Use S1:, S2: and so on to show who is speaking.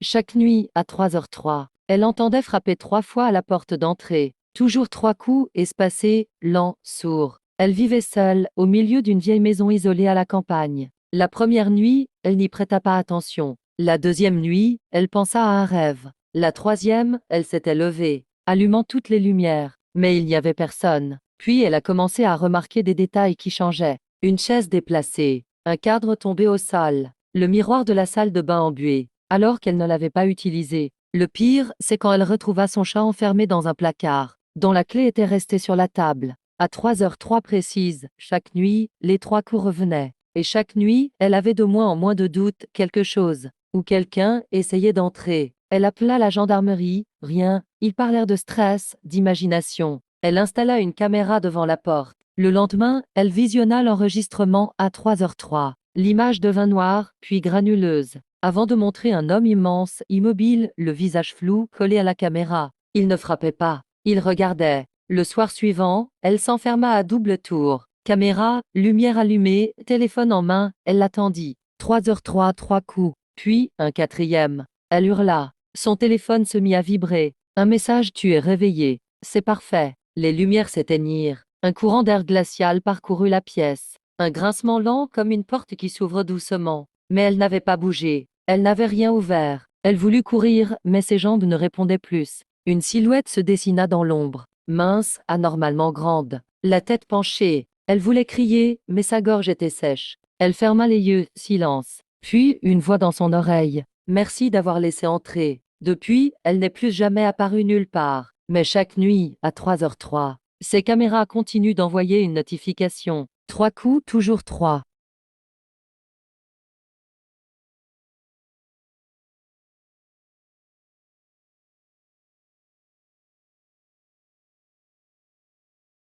S1: Chaque nuit, à 3h03, elle entendait frapper 3 fois à la porte d'entrée. Toujours 3 coups, espacés, lents, sourds. Elle vivait seule, au milieu d'une vieille maison isolée à la campagne. La première nuit, elle n'y prêta pas attention. La deuxième nuit, elle pensa à un rêve. La troisième, elle s'était levée, allumant toutes les lumières. Mais il n'y avait personne. Puis elle a commencé à remarquer des détails qui changeaient. Une chaise déplacée, un cadre tombé au sol, le miroir de la salle de bain embué, alors qu'elle ne l'avait pas utilisé. Le pire, c'est quand elle retrouva son chat enfermé dans un placard, dont la clé était restée sur la table. À 3h03 précises, chaque nuit, les 3 coups revenaient. Et chaque nuit, elle avait de moins en moins de doute, quelque chose, ou quelqu'un, essayait d'entrer. Elle appela la gendarmerie, rien, ils parlèrent de stress, d'imagination. Elle installa une caméra devant la porte. Le lendemain, elle visionna l'enregistrement à 3h03. L'image devint noire, puis granuleuse, avant de montrer un homme immense, immobile, le visage flou, collé à la caméra. Il ne frappait pas, il regardait. Le soir suivant, elle s'enferma à double tour. Caméra, lumière allumée, téléphone en main, elle l'attendit. 3h03, 3 coups, puis un quatrième. Elle hurla. Son téléphone se mit à vibrer. Un message: tu es réveillé. C'est parfait. Les lumières s'éteignirent. Un courant d'air glacial parcourut la pièce. Un grincement lent comme une porte qui s'ouvre doucement. Mais elle n'avait pas bougé. Elle n'avait rien ouvert. Elle voulut courir, mais ses jambes ne répondaient plus. Une silhouette se dessina dans l'ombre. Mince, anormalement grande. La tête penchée. Elle voulait crier, mais sa gorge était sèche. Elle ferma les yeux, silence. Puis, une voix dans son oreille. Merci d'avoir laissé entrer. Depuis, elle n'est plus jamais apparue nulle part. Mais chaque nuit, à 3h03, ses caméras continuent d'envoyer une notification. 3 coups, toujours 3.